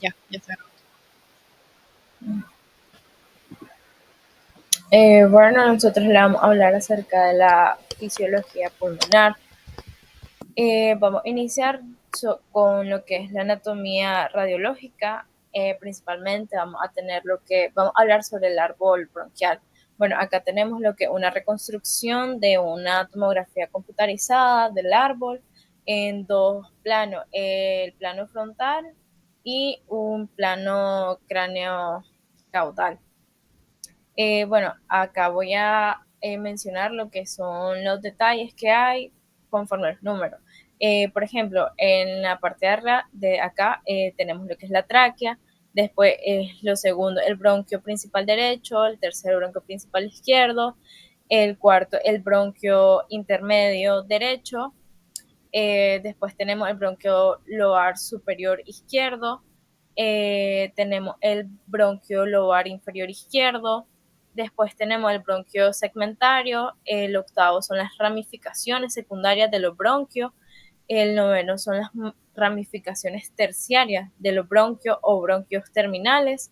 Ya, ya está. Bueno, nosotros le vamos a hablar acerca de la fisiología pulmonar. Vamos a iniciar con lo que es la anatomía radiológica. Principalmente vamos a tener vamos a hablar sobre el árbol bronquial. Bueno, acá tenemos lo que una reconstrucción de una tomografía computarizada del árbol en dos planos, el plano frontal y un plano cráneo caudal. Bueno, acá voy a mencionar lo que son los detalles que hay conforme al número. Por ejemplo, en la parte de acá tenemos lo que es la tráquea, después lo segundo, el bronquio principal derecho, el tercero, el bronquio principal izquierdo, el cuarto, el bronquio intermedio derecho, después tenemos el bronquio lobar superior izquierdo, tenemos el bronquio lobar inferior izquierdo, después tenemos el bronquio segmentario, el octavo son las ramificaciones secundarias de los bronquios, el noveno son las ramificaciones terciarias de los bronquios o bronquios terminales,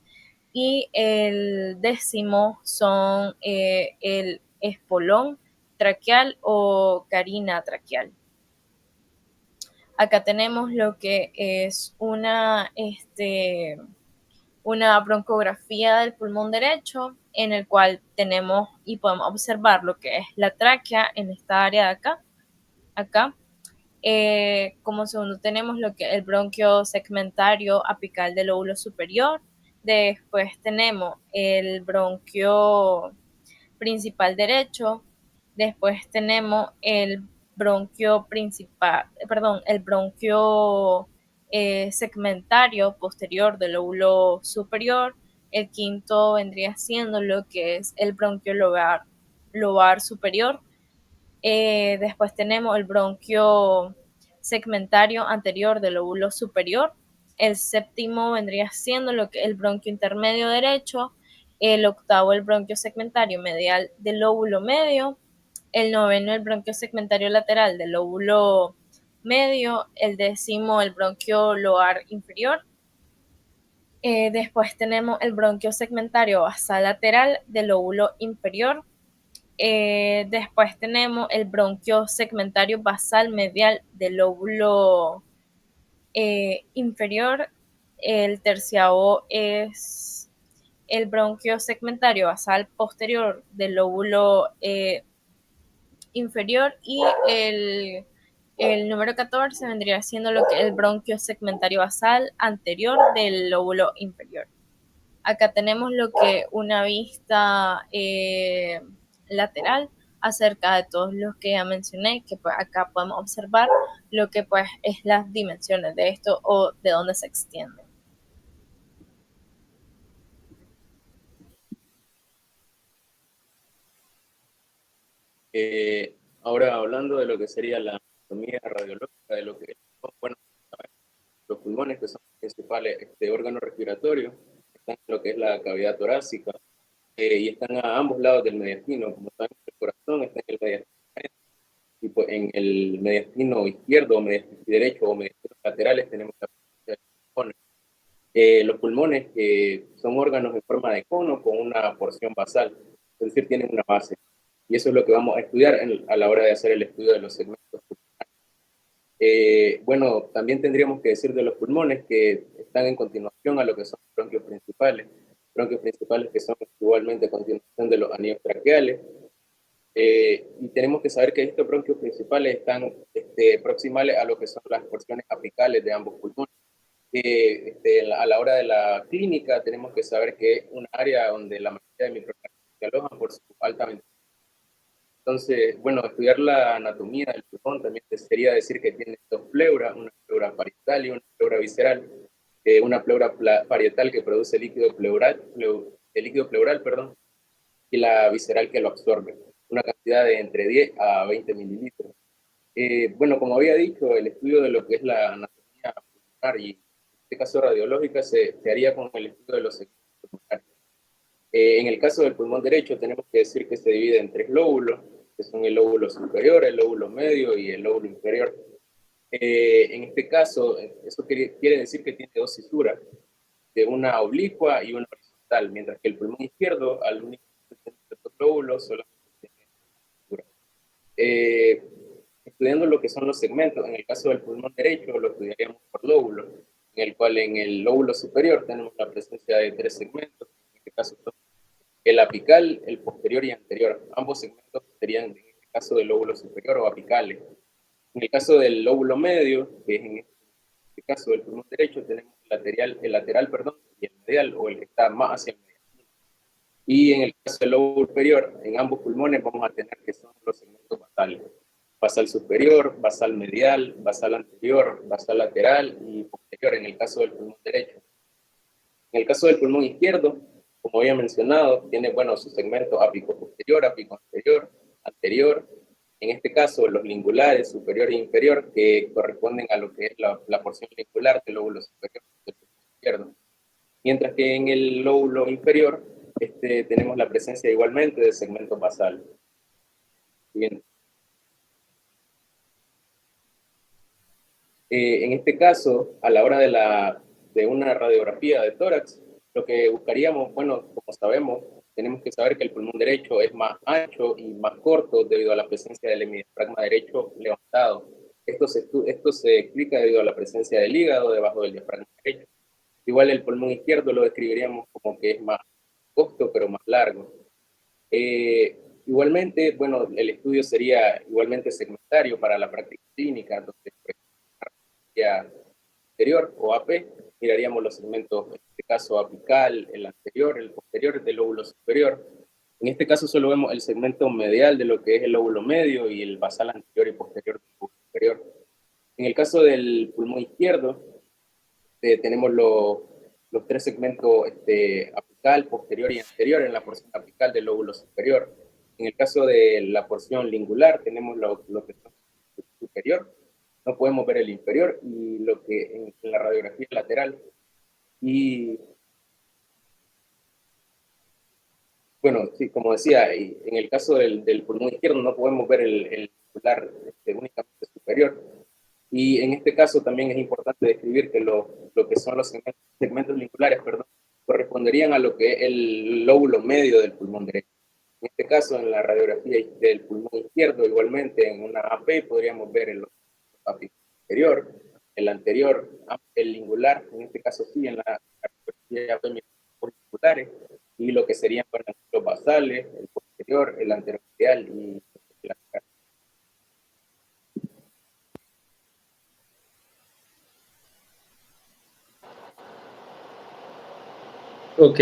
y el décimo son el espolón traqueal o carina traqueal. Acá tenemos lo que es una broncografía del pulmón derecho, en el cual tenemos y podemos observar lo que es la tráquea en esta área de acá. Como segundo tenemos lo que es el bronquio segmentario apical del lóbulo superior. Después tenemos el bronquio principal derecho. Después tenemos el bronquio principal, perdón, el bronquio segmentario posterior del lóbulo superior. El quinto vendría siendo lo que es el bronquio lobar superior. Después tenemos el bronquio segmentario anterior del lóbulo superior. El séptimo vendría siendo lo que es el bronquio intermedio derecho. El octavo, el bronquio segmentario medial del lóbulo medio. El noveno, el bronquio segmentario lateral del lóbulo medio. El décimo, el bronquio lobar inferior. Después tenemos el bronquio segmentario basal lateral del lóbulo inferior. Después tenemos el bronquio segmentario basal medial del lóbulo inferior. El terciavo es el bronquio segmentario basal posterior del lóbulo inferior, y el número 14 vendría siendo lo que es el bronquio segmentario basal anterior del lóbulo inferior. Acá tenemos lo que una vista lateral acerca de todos los que ya mencioné, que pues acá podemos observar lo que pues es las dimensiones de esto o de dónde se extiende. Ahora hablando de lo que sería la anatomía radiológica de lo que, bueno, los pulmones, que son los principales órganos respiratorios, están en lo que es la cavidad torácica, y están a ambos lados del mediastino. Como saben, el corazón está en el mediastino, y pues en el mediastino izquierdo, o mediastino derecho o mediastinos laterales tenemos la presencia de los pulmones. Los pulmones son órganos en forma de cono con una porción basal, es decir, tienen una base. Y eso es lo que vamos a estudiar a la hora de hacer el estudio de los segmentos. Bueno, también tendríamos que decir de los pulmones que están en continuación a lo que son bronquios principales que son igualmente a continuación de los anillos traqueales. Y tenemos que saber que estos bronquios principales están proximales a lo que son las porciones apicales de ambos pulmones. A la hora de la clínica tenemos que saber que es un área donde la mayoría de microorganismos se alojan por su alta ventilación. Entonces, bueno, estudiar la anatomía del pulmón también sería decir que tiene dos pleuras, una pleura parietal y una pleura visceral. Una pleura parietal que produce el líquido pleural, perdón, y la visceral que lo absorbe, una cantidad de entre 10 a 20 mililitros. Bueno, como había dicho, el estudio de lo que es la anatomía pulmonar y en este caso radiológica se haría con el estudio de los segmentos pulmonares. En el caso del pulmón derecho tenemos que decir que se divide en tres lóbulos, que son el lóbulo superior, el lóbulo medio y el lóbulo inferior. En este caso, eso quiere decir que tiene dos cisuras. una oblicua y una horizontal, mientras que el pulmón izquierdo, al único que tiene dos lóbulos, solamente tiene una. Estudiando lo que son los segmentos, en el caso del pulmón derecho lo estudiaríamos por lóbulos, en el cual en el lóbulo superior tenemos la presencia de tres segmentos, en este caso son el apical, el posterior y anterior. Ambos segmentos serían, en este caso, del lóbulo superior o apicales. En el caso del lóbulo medio, que es en este caso del pulmón derecho, tenemos el lateral, perdón, y el medial, o el que está más hacia el medio. Y en el caso del lóbulo superior, en ambos pulmones vamos a tener que son los segmentos basales. Basal superior, basal medial, basal anterior, basal lateral y posterior en el caso del pulmón derecho. En el caso del pulmón izquierdo, como había mencionado, tiene, bueno, su segmento ápico posterior, ápico anterior, anterior. En este caso, los lingulares, superior e inferior, que corresponden a lo que es la porción lingular del lóbulo superior del pulmón izquierdo. Mientras que en el lóbulo inferior tenemos la presencia igualmente de segmentos basales. Bien. En este caso, a la hora de una radiografía de tórax, lo que buscaríamos, bueno, como sabemos, tenemos que saber que el pulmón derecho es más ancho y más corto debido a la presencia del hemidiafragma derecho levantado. Esto se explica debido a la presencia del hígado debajo del diafragma derecho. Igual el pulmón izquierdo lo describiríamos como que es más corto pero más largo. Igualmente, bueno, el estudio sería igualmente segmentario para la práctica clínica, donde anterior o AP, miraríamos los segmentos, en este caso apical, el anterior, el posterior del lóbulo superior. En este caso solo vemos el segmento medial de lo que es el lóbulo medio y el basal anterior y posterior del lóbulo superior. En el caso del pulmón izquierdo, tenemos los tres segmentos apical, posterior y anterior en la porción apical del lóbulo superior. En el caso de la porción lingular, tenemos lo que es superior, no podemos ver el inferior y lo que en la radiografía lateral. Y bueno, sí, como decía, en el caso del pulmón izquierdo no podemos ver el lingular únicamente superior. Y en este caso también es importante describir que lo que son los segmentos lingulares, perdón, corresponderían a lo que es el lóbulo medio del pulmón derecho. En este caso, en la radiografía del pulmón izquierdo, igualmente en una AP podríamos ver el superior, el anterior, el lingular, en este caso sí, en la radiografía AP lingulares, y lo que serían bueno, los basales, el posterior, el anterior y el lateral. Ok,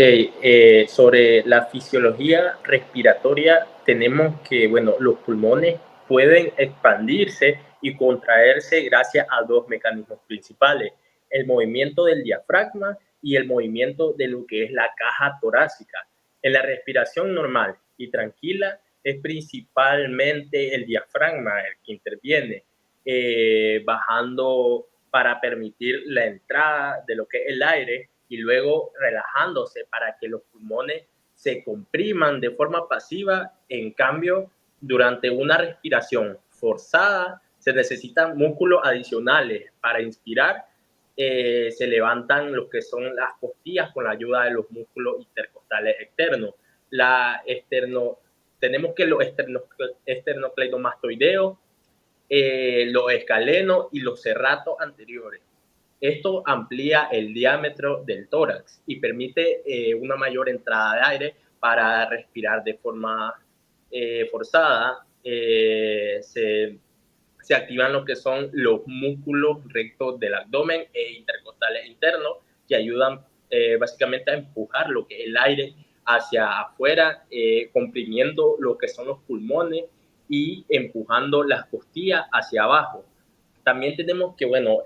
sobre la fisiología respiratoria tenemos que, bueno, los pulmones pueden expandirse y contraerse gracias a dos mecanismos principales, el movimiento del diafragma y el movimiento de lo que es la caja torácica. En la respiración normal y tranquila es principalmente el diafragma el que interviene, bajando para permitir la entrada de lo que es el aire y luego relajándose para que los pulmones se compriman de forma pasiva. En cambio, durante una respiración forzada se necesitan músculos adicionales para inspirar. Se levantan lo que son las costillas con la ayuda de los músculos intercostales externos. Tenemos que los esternocleidomastoideos, los escalenos y los serratos anteriores. Esto amplía el diámetro del tórax y permite una mayor entrada de aire para respirar de forma forzada. Se activan lo que son los músculos rectos del abdomen e intercostales internos que ayudan básicamente a empujar lo que es el aire hacia afuera, comprimiendo lo que son los pulmones y empujando las costillas hacia abajo. También tenemos que, bueno,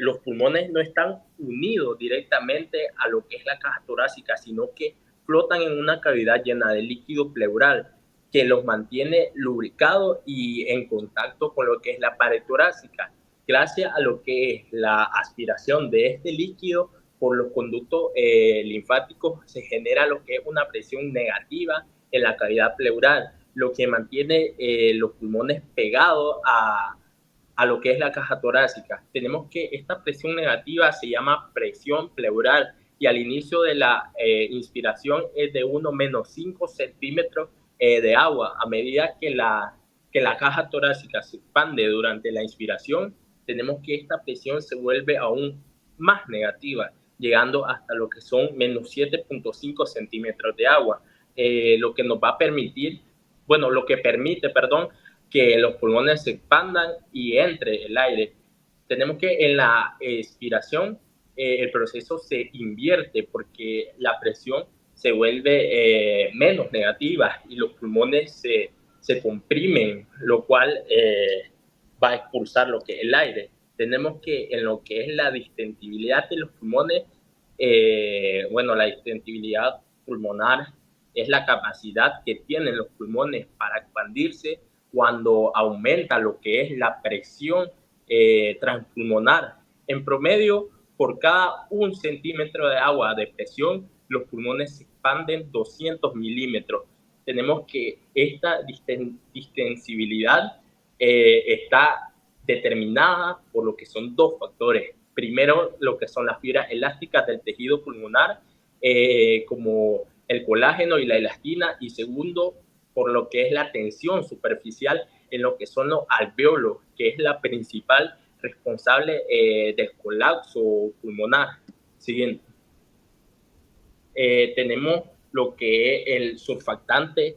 los pulmones no están unidos directamente a lo que es la caja torácica, sino que flotan en una cavidad llena de líquido pleural que los mantiene lubricados y en contacto con lo que es la pared torácica. Gracias a lo que es la aspiración de este líquido por los conductos linfáticos se genera lo que es una presión negativa en la cavidad pleural, lo que mantiene los pulmones pegados a lo que es la caja torácica. Tenemos que esta presión negativa se llama presión pleural y al inicio de la inspiración es de 1 menos 5 centímetros de agua. A medida que la caja torácica se expande durante la inspiración, tenemos que esta presión se vuelve aún más negativa, llegando hasta lo que son menos 7.5 centímetros de agua, lo que nos va a permitir, bueno, lo que permite, perdón, que los pulmones se expandan y entre el aire. Tenemos que en la expiración el proceso se invierte porque la presión se vuelve menos negativa y los pulmones se comprimen, lo cual va a expulsar lo que es el aire. Tenemos que en lo que es la distensibilidad de los pulmones, bueno, la distensibilidad pulmonar es la capacidad que tienen los pulmones para expandirse cuando aumenta lo que es la presión transpulmonar. En promedio, por cada 1 centímetro de agua de presión, los pulmones se expanden 200 milímetros. Tenemos que esta distensibilidad está determinada por lo que son dos factores. Primero, lo que son las fibras elásticas del tejido pulmonar, como el colágeno y la elastina, y segundo, por lo que es la tensión superficial en lo que son los alvéolos, que es la principal responsable del colapso pulmonar. Siguiente. Tenemos lo que es el surfactante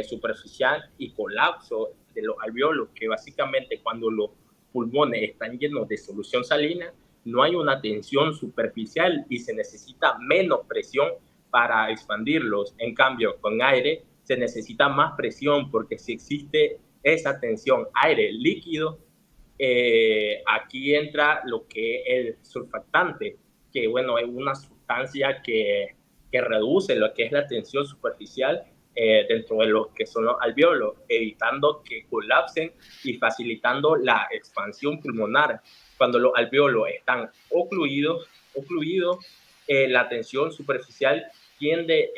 superficial y colapso de los alvéolos, que básicamente cuando los pulmones están llenos de solución salina, no hay una tensión superficial y se necesita menos presión para expandirlos. En cambio, con aire se necesita más presión porque si existe esa tensión aire líquido, aquí entra lo que es el surfactante, que bueno, es una sustancia que reduce lo que es la tensión superficial dentro de los que son los alvéolos, evitando que colapsen y facilitando la expansión pulmonar. Cuando los alvéolos están ocluidos, la tensión superficial tiende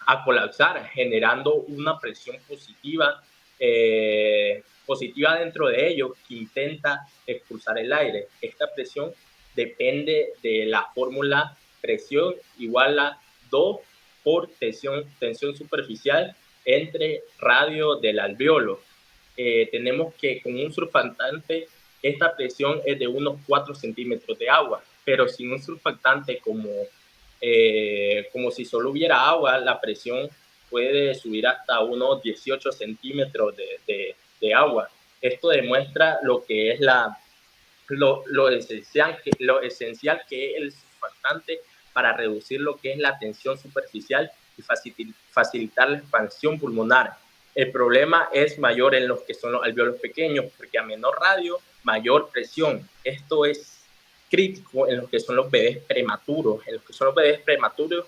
a colapsar, generando una presión positiva dentro de ellos que intenta expulsar el aire. Esta presión depende de la fórmula presión igual a 2 por tensión superficial entre radio del alvéolo. Tenemos que con un surfactante esta presión es de unos 4 centímetros de agua, pero sin un surfactante como si solo hubiera agua, la presión puede subir hasta unos 18 centímetros de agua. Esto demuestra lo que es lo esencial que es el surfactante para reducir lo que es la tensión superficial y facilitar la expansión pulmonar. El problema es mayor en los que son los alvéolos pequeños, porque a menor radio, mayor presión. Esto es crítico en los que son los bebés prematuros. En los que son los bebés prematuros,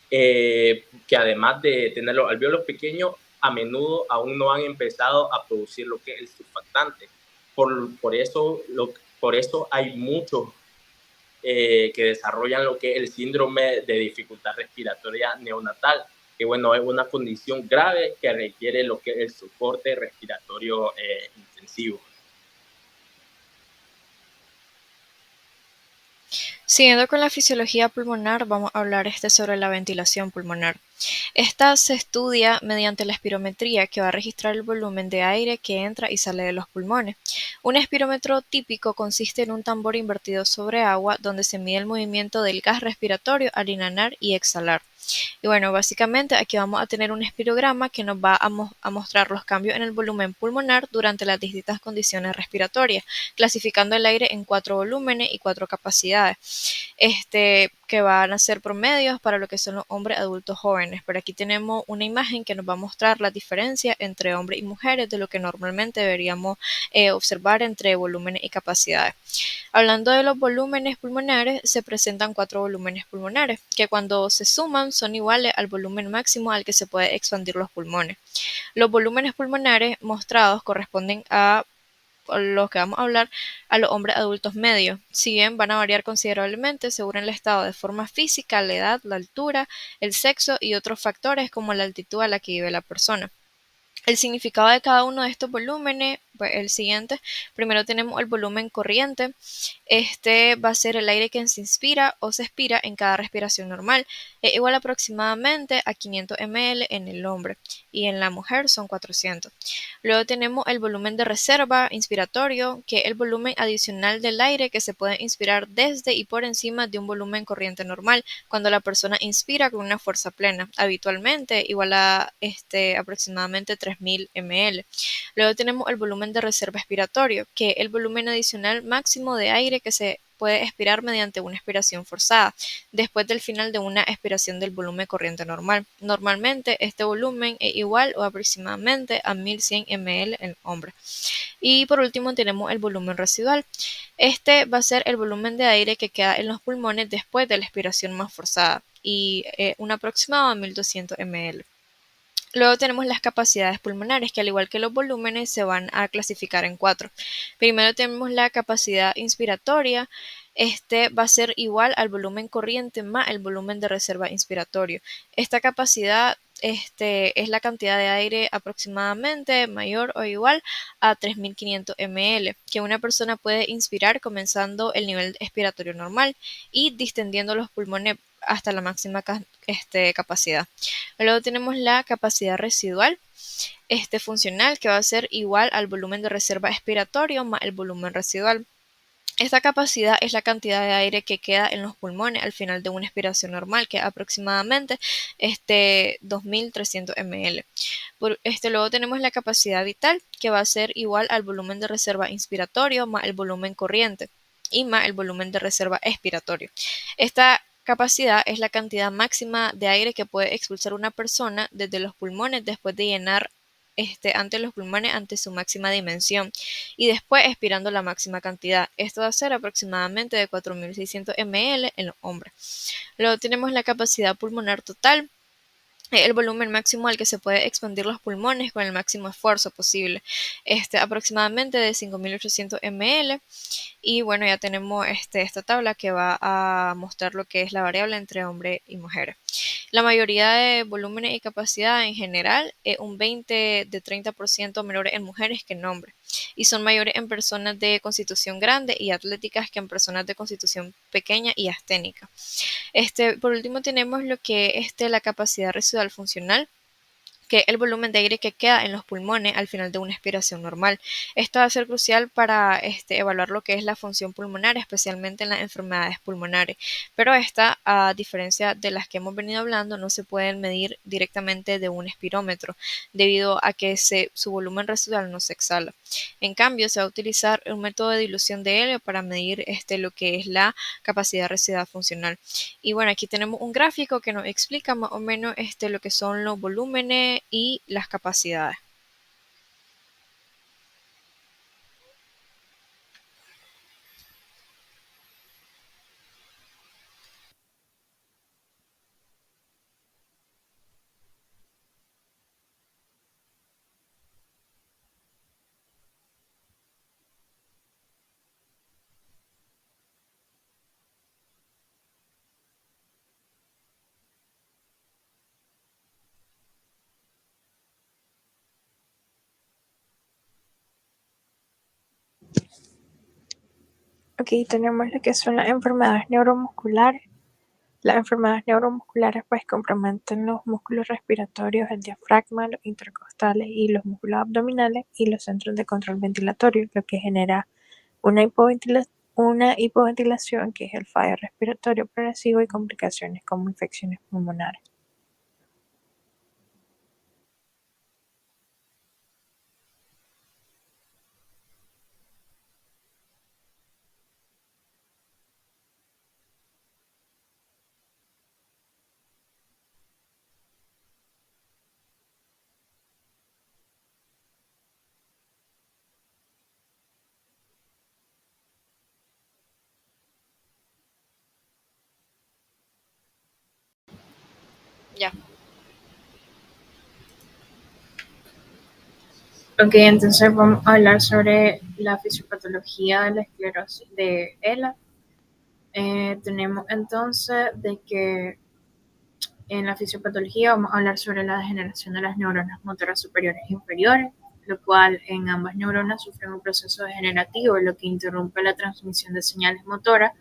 que además de tener los alvéolos pequeños, a menudo aún no han empezado a producir lo que es el surfactante. Por eso hay muchos que desarrollan lo que es el síndrome de dificultad respiratoria neonatal, que bueno, es una condición grave que requiere lo que es el soporte respiratorio intensivo. Siguiendo con la fisiología pulmonar, vamos a hablar sobre la ventilación pulmonar. Esta se estudia mediante la espirometría, que va a registrar el volumen de aire que entra y sale de los pulmones. Un espirómetro típico consiste en un tambor invertido sobre agua donde se mide el movimiento del gas respiratorio al inhalar y exhalar. Y bueno, básicamente aquí vamos a tener un espirograma que nos va a mostrar los cambios en el volumen pulmonar durante las distintas condiciones respiratorias, clasificando el aire en 4 volúmenes y 4 capacidades, que van a ser promedios para lo que son los hombres adultos jóvenes. Pero aquí tenemos una imagen que nos va a mostrar la diferencia entre hombres y mujeres de lo que normalmente deberíamos observar entre volúmenes y capacidades. Hablando de los volúmenes pulmonares, se presentan 4 volúmenes pulmonares, que cuando se suman son iguales al volumen máximo al que se puede expandir los pulmones. Los volúmenes pulmonares mostrados corresponden a los que vamos a hablar a los hombres adultos medios, si bien van a variar considerablemente según el estado de forma física, la edad, la altura, el sexo y otros factores como la altitud a la que vive la persona. El significado de cada uno de estos volúmenes Pues el siguiente, primero tenemos el volumen corriente. Este va a ser el aire que se inspira o se expira en cada respiración normal. Es igual aproximadamente a 500 ml en el hombre y en la mujer son 400. Luego tenemos el volumen de reserva inspiratorio, que es el volumen adicional del aire que se puede inspirar desde y por encima de un volumen corriente normal cuando la persona inspira con una fuerza plena, habitualmente igual a aproximadamente 3000 ml. Luego tenemos el volumen de reserva expiratorio, que es el volumen adicional máximo de aire que se puede expirar mediante una expiración forzada, después del final de una expiración del volumen corriente normal. Normalmente este volumen es igual o aproximadamente a 1100 ml en el hombre. Y por último tenemos el volumen residual. Este va a ser el volumen de aire que queda en los pulmones después de la expiración más forzada y un aproximado a 1200 ml. Luego tenemos las capacidades pulmonares, que al igual que los volúmenes se van a clasificar en 4. Primero tenemos la capacidad inspiratoria. Este va a ser igual al volumen corriente más el volumen de reserva inspiratorio. Esta capacidad es la cantidad de aire aproximadamente mayor o igual a 3500 ml, que una persona puede inspirar comenzando el nivel expiratorio normal y distendiendo los pulmones hasta la máxima capacidad. Luego tenemos la capacidad residual funcional, que va a ser igual al volumen de reserva expiratorio más el volumen residual. Esta capacidad es la cantidad de aire que queda en los pulmones al final de una expiración normal, que es aproximadamente 2300 ml. Luego tenemos la capacidad vital, que va a ser igual al volumen de reserva inspiratorio más el volumen corriente y más el volumen de reserva expiratorio. Esta capacidad es la cantidad máxima de aire que puede expulsar una persona desde los pulmones después de llenar ante los pulmones ante su máxima dimensión y después expirando la máxima cantidad. Esto va a ser aproximadamente de 4600 ml en los hombres. Luego tenemos la capacidad pulmonar total, el volumen máximo al que se puede expandir los pulmones con el máximo esfuerzo posible, aproximadamente de 5800 ml. Y bueno, ya tenemos esta tabla que va a mostrar lo que es la variable entre hombres y mujeres. La mayoría de volúmenes y capacidad en general es un 20 de 30% menores en mujeres que en hombres y son mayores en personas de constitución grande y atléticas que en personas de constitución pequeña y asténica. Por último tenemos lo que es la capacidad residual funcional, que es el volumen de aire que queda en los pulmones al final de una expiración normal. Esto va a ser crucial para evaluar lo que es la función pulmonar, especialmente en las enfermedades pulmonares. Pero esta, a diferencia de las que hemos venido hablando, no se pueden medir directamente de un espirómetro, debido a que su volumen residual no se exhala. En cambio, se va a utilizar un método de dilución de helio para medir lo que es la capacidad residual funcional. Y bueno, aquí tenemos un gráfico que nos explica más o menos lo que son los volúmenes y las capacidades. Aquí tenemos lo que son las enfermedades neuromusculares. Las enfermedades neuromusculares pues comprometen los músculos respiratorios, el diafragma, los intercostales y los músculos abdominales y los centros de control ventilatorio, lo que genera una hipoventilación, que es el fallo respiratorio progresivo, y complicaciones como infecciones pulmonares. Ya. Ok, entonces vamos a hablar sobre la fisiopatología de la esclerosis de ELA. Tenemos entonces de que en la fisiopatología vamos a hablar sobre la degeneración de las neuronas motoras superiores e inferiores, lo cual en ambas neuronas sufren un proceso degenerativo, lo que interrumpe la transmisión de señales motoras,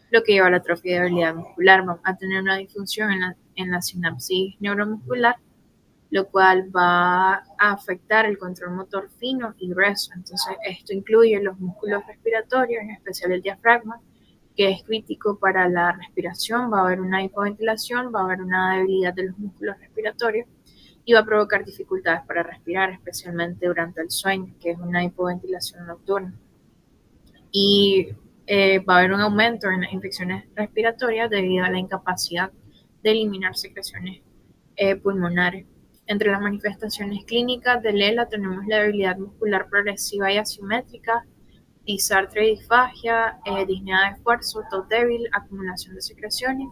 lo que lleva a la atrofia de habilidad muscular. Vamos a tener una disfunción en la sinapsis neuromuscular, lo cual va a afectar el control motor fino y grueso. Entonces, esto incluye los músculos respiratorios, en especial el diafragma, que es crítico para la respiración. Va a haber una hipoventilación, va a haber una debilidad de los músculos respiratorios y va a provocar dificultades para respirar, especialmente durante el sueño, que es una hipoventilación nocturna. Y va a haber un aumento en las infecciones respiratorias debido a la incapacidad de eliminar secreciones pulmonares. Entre las manifestaciones clínicas de LELA tenemos la debilidad muscular progresiva y asimétrica, disartria y disfagia, disnea de esfuerzo, tos débil, acumulación de secreciones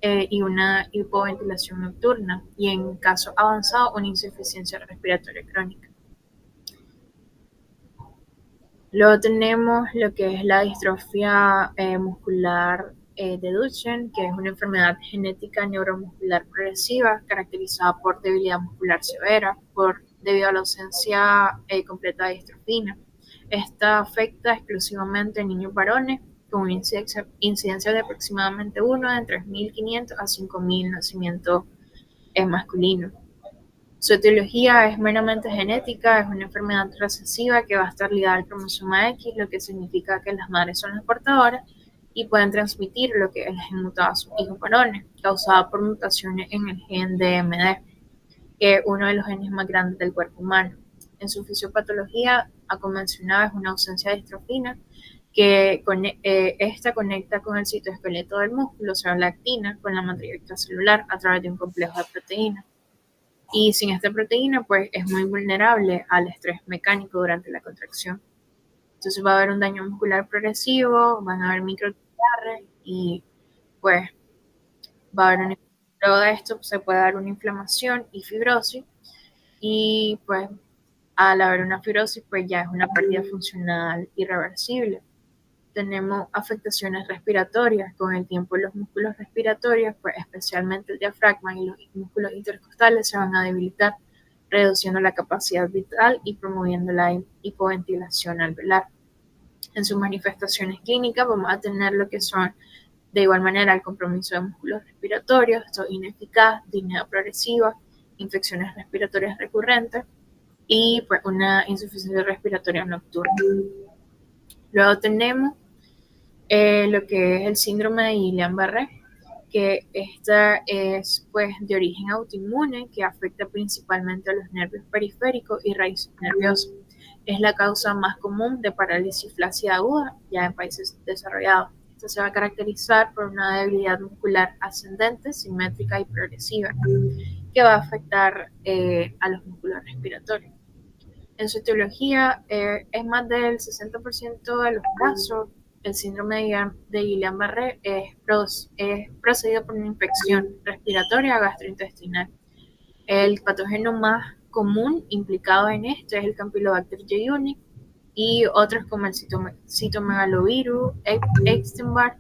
y una hipoventilación nocturna, y en caso avanzado una insuficiencia respiratoria crónica. Luego tenemos lo que es la distrofia muscular de Duchenne, que es una enfermedad genética neuromuscular progresiva caracterizada por debilidad muscular severa debido a la ausencia completa de distrofina. Esta afecta exclusivamente a niños varones con una incidencia de aproximadamente 1 de 3.500 a 5.000 nacimientos masculinos. Su etiología es meramente genética, es una enfermedad recesiva que va a estar ligada al cromosoma X, lo que significa que las madres son las portadoras y pueden transmitir lo que es el gen mutado a sus hijos varones, causada por mutaciones en el gen DMD, que es uno de los genes más grandes del cuerpo humano. En su fisiopatología, como mencionaba, es una ausencia de distrofina, que esta conecta con el citoesqueleto del músculo, o sea, la actina, con la matriz extracelular a través de un complejo de proteínas. Y sin esta proteína, pues es muy vulnerable al estrés mecánico durante la contracción. Entonces va a haber un daño muscular progresivo, van a haber microdesgarres y pues va a haber luego de esto se puede dar una inflamación y fibrosis, y pues al haber una fibrosis pues ya es una pérdida funcional irreversible. Tenemos afectaciones respiratorias. Con el tiempo los músculos respiratorios, pues especialmente el diafragma y los músculos intercostales, se van a debilitar, reduciendo la capacidad vital y promoviendo la hipoventilación alveolar. En sus manifestaciones clínicas vamos a tener lo que son de igual manera el compromiso de músculos respiratorios, esto ineficaz, disnea progresiva, infecciones respiratorias recurrentes y pues una insuficiencia respiratoria nocturna. Luego tenemos lo que es el síndrome de Guillain-Barré, que esta es pues de origen autoinmune, que afecta principalmente a los nervios periféricos y raíces nerviosas. Es la causa más común de parálisis flácida aguda ya en países desarrollados. Esto se va a caracterizar por una debilidad muscular ascendente, simétrica y progresiva, que va a afectar a los músculos respiratorios. En su etiología, es más del 60% de los casos, el síndrome de Guillain-Barré es procedido por una infección respiratoria gastrointestinal. El patógeno más común implicado en esto es el Campylobacter jejuni y otros como el citomegalovirus, Epstein-Barr,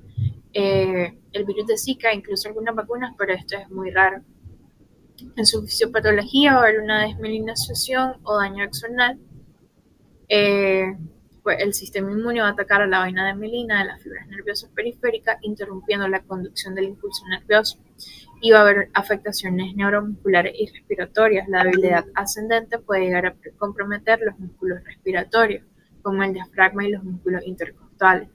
el virus de Zika, incluso algunas vacunas, pero esto es muy raro. En su fisiopatología va a haber una desmielinización o daño axonal. Pues el sistema inmune va a atacar a la vaina de mielina de las fibras nerviosas periféricas, interrumpiendo la conducción del impulso nervioso, y va a haber afectaciones neuromusculares y respiratorias. La debilidad ascendente puede llegar a comprometer los músculos respiratorios, como el diafragma y los músculos intercostales.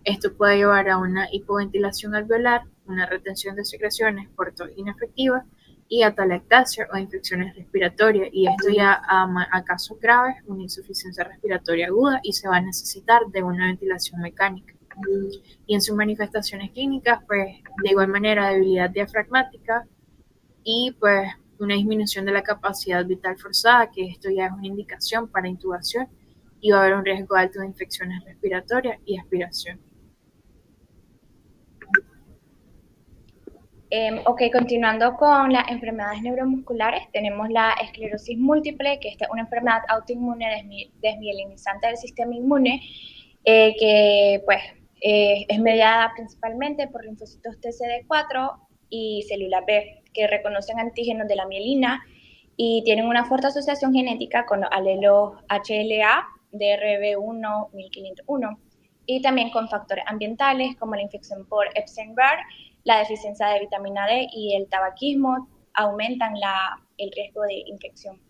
Esto puede llevar a una hipoventilación alveolar, una retención de secreciones por tos inefectiva y atalactasia o infecciones respiratorias, y esto ya a casos graves, una insuficiencia respiratoria aguda, y se va a necesitar de una ventilación mecánica. Y en sus manifestaciones clínicas, pues de igual manera debilidad diafragmática y pues una disminución de la capacidad vital forzada, que esto ya es una indicación para intubación, y va a haber un riesgo alto de infecciones respiratorias y aspiración. Ok, continuando con las enfermedades neuromusculares, tenemos la esclerosis múltiple, que esta es una enfermedad autoinmune desmielinizante del sistema inmune, que pues es mediada principalmente por linfocitos TCD4 y células B, que reconocen antígenos de la mielina y tienen una fuerte asociación genética con los alelos HLA, DRB1, 1501, y también con factores ambientales como la infección por Epstein-Barr, la deficiencia de vitamina D y el tabaquismo aumentan el riesgo de infección.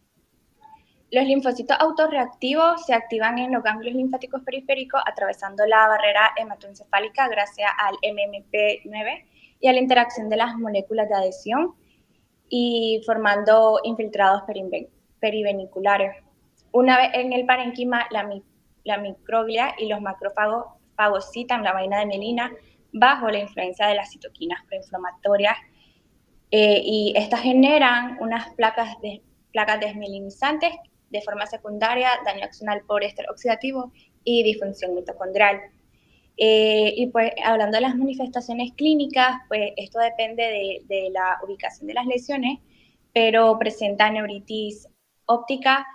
Los linfocitos autorreactivos se activan en los ganglios linfáticos periféricos atravesando la barrera hematoencefálica gracias al MMP9 y a la interacción de las moléculas de adhesión y formando infiltrados periveniculares. Una vez en el parénquima, la microglia y los macrófagos fagocitan la vaina de mielina bajo la influencia de las citoquinas proinflamatorias y estas generan unas placas desmielinizantes de forma secundaria, daño axonal por estrés oxidativo y disfunción mitocondrial. Y pues hablando de las manifestaciones clínicas, pues esto depende de la ubicación de las lesiones, pero presenta neuritis óptica,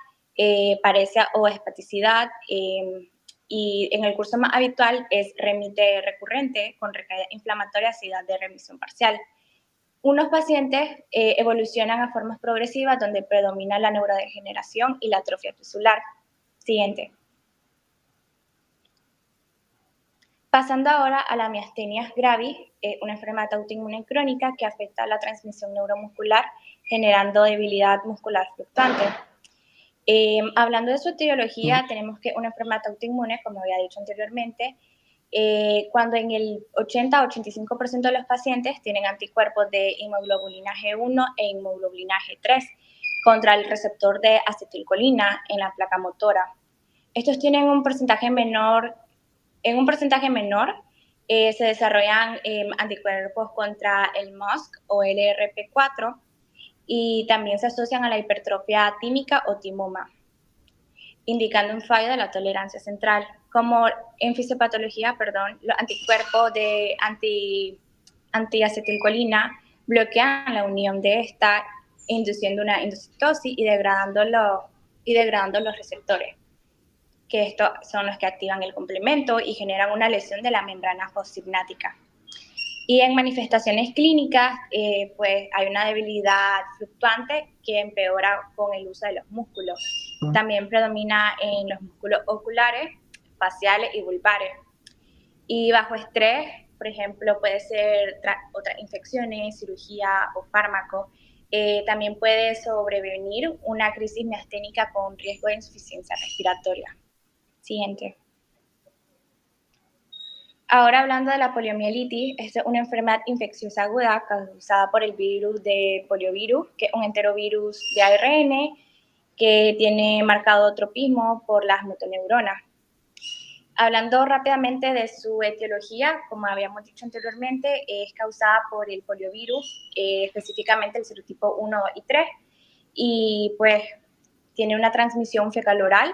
paresia o espaticidad, y en el curso más habitual es remite recurrente con recaída inflamatoria y edad de remisión parcial. Unos pacientes evolucionan a formas progresivas donde predomina la neurodegeneración y la atrofia tisular. Siguiente. Pasando ahora a la miastenia gravis, una enfermedad autoinmune crónica que afecta a la transmisión neuromuscular, generando debilidad muscular fluctuante. Hablando de su etiología, tenemos que una enfermedad autoinmune, como había dicho anteriormente, cuando en el 80-85% de los pacientes tienen anticuerpos de inmunoglobulina G1 e inmunoglobulina G3 contra el receptor de acetilcolina en la placa motora. Estos tienen un porcentaje menor. En un porcentaje menor se desarrollan anticuerpos contra el MuSK o LRP4 y también se asocian a la hipertrofia tímica o timoma, indicando un fallo de la tolerancia central. Como en fisiopatología, los anticuerpos de antiacetilcolina bloquean la unión de esta, induciendo una endocitosis y degradando los receptores, que estos son los que activan el complemento y generan una lesión de la membrana fossignática. Y en manifestaciones clínicas, pues hay una debilidad fluctuante que empeora con el uso de los músculos. También predomina en los músculos oculares, faciales y vulvares. Y bajo estrés, por ejemplo, puede ser otras infecciones, cirugía o fármaco. También puede sobrevenir una crisis miasténica con riesgo de insuficiencia respiratoria. Siguiente. Ahora hablando de la poliomielitis, esta es una enfermedad infecciosa aguda causada por el virus de poliovirus, que es un enterovirus de ARN que tiene marcado tropismo por las motoneuronas. Hablando rápidamente de su etiología, como habíamos dicho anteriormente, es causada por el poliovirus, específicamente el serotipo 1 y 3, y pues tiene una transmisión fecal-oral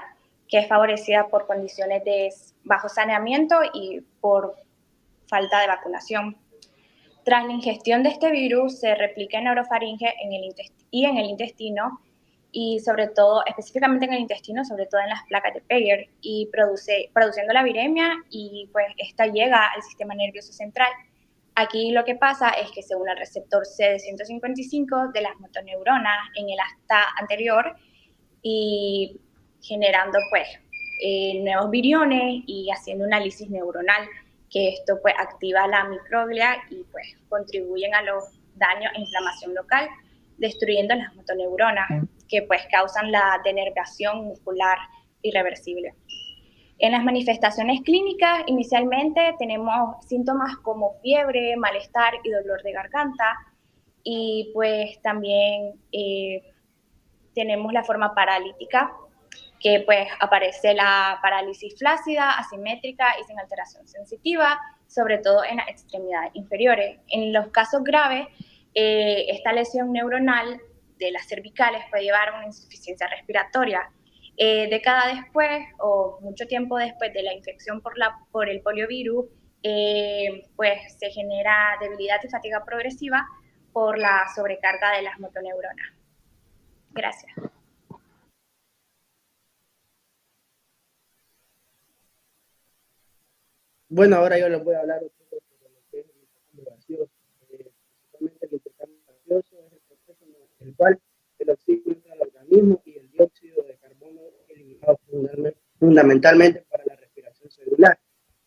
que es favorecida por condiciones de bajo saneamiento y por falta de vacunación. Tras la ingestión de este virus, se replica en la orofaringe y en el intestino, y sobre todo, específicamente en el intestino, sobre todo en las placas de Peyer, y produciendo la viremia, y pues esta llega al sistema nervioso central. Aquí lo que pasa es que según el receptor CD155 de las motoneuronas en el asta anterior, y generando pues nuevos viriones y haciendo una lisis neuronal, que esto pues activa la microglia y pues contribuyen a los daños e inflamación local, destruyendo las motoneuronas que pues causan la denervación muscular irreversible. En las manifestaciones clínicas, inicialmente tenemos síntomas como fiebre, malestar y dolor de garganta, y pues también tenemos la forma paralítica, que pues aparece la parálisis flácida, asimétrica y sin alteración sensitiva, sobre todo en las extremidades inferiores. En los casos graves, esta lesión neuronal de las cervicales puede llevar a una insuficiencia respiratoria. Décadas después o mucho tiempo después de la infección por el poliovirus, pues se genera debilidad y fatiga progresiva por la sobrecarga de las motoneuronas. Gracias. Bueno, ahora yo les voy a hablar un poco sobre lo que es el intercambio gaseoso. Principalmente el intercambio gaseoso es el proceso en el cual el oxígeno fundamentalmente para la respiración celular.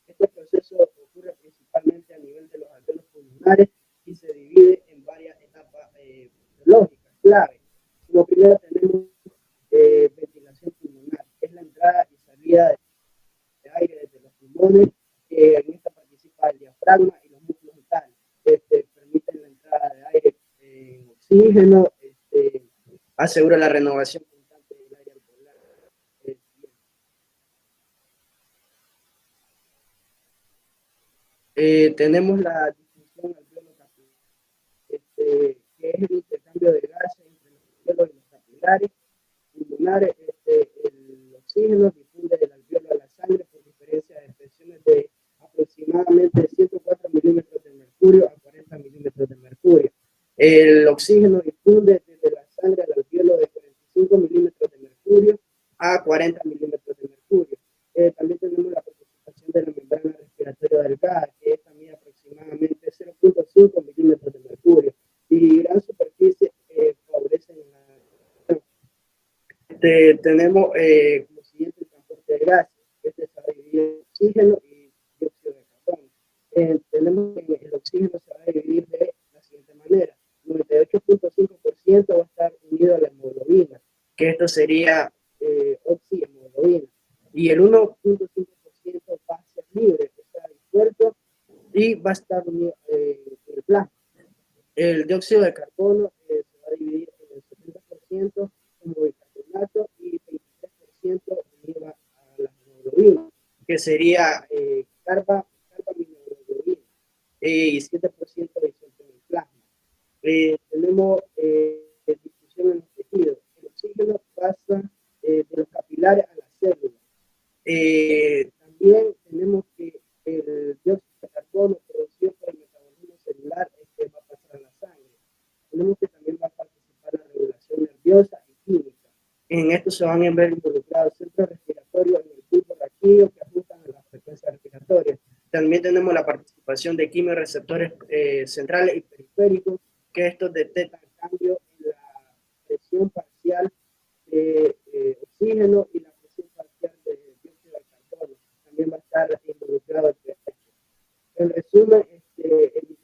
Este proceso ocurre principalmente a nivel de los alveolos pulmonares y se divide en varias etapas biológicas clave. Como primero tenemos ventilación pulmonar, que es la entrada y salida de aire desde los pulmones. En esta participa el diafragma y los músculos vitales. Permiten la entrada de aire en oxígeno, asegura la renovación constante del aire alveolar. Tenemos la distinción alveolo capilar, que es el intercambio de gases entre los alveolos y los capilares pulmonares. El oxígeno difunde del alveolo a la sangre por diferencia de presiones de aproximadamente 104 milímetros de mercurio a 40 milímetros de mercurio. El oxígeno difunde desde la sangre al alveolo de 45 milímetros de mercurio a 40 milímetros de mercurio. También tenemos la participación de la membrana respiratoria delgada, que es también aproximadamente 0.5 milímetros de mercurio. Y gran superficie favorecen la... tenemos como siguiente el transporte de gases. Se va a dividir en oxígeno y dióxido de carbono. Tenemos que el oxígeno se va a dividir de la siguiente manera: 98.5% va a estar unido a la hemoglobina, que esto sería oxihemoglobina, y el 1.5% va a ser libre, o sea, disuelto, y va a estar unido en el plasma. El dióxido de carbono se va a dividir en el 70% como bicarbonato y 23% unido a la hemoglobina, que sería carbaminoglobina, y 7% disuelto en el plasma. Tenemos difusión en los tejidos. El oxígeno pasa de los capilares a las células. También tenemos que el dióxido de carbono producido por el metabolismo celular va a pasar a la sangre. Tenemos que también va a participar la regulación nerviosa y química. En esto se van a ver involucrados centros respiratorios en el bulbo raquídeo que ajustan a las frecuencias respiratorias. También tenemos la participación de quimiorreceptores centrales y periféricos, que estos detectan cambio en la presión parcial de oxígeno y la presión parcial de dióxido de carbono. También va a estar involucrado el pH. En resumen, el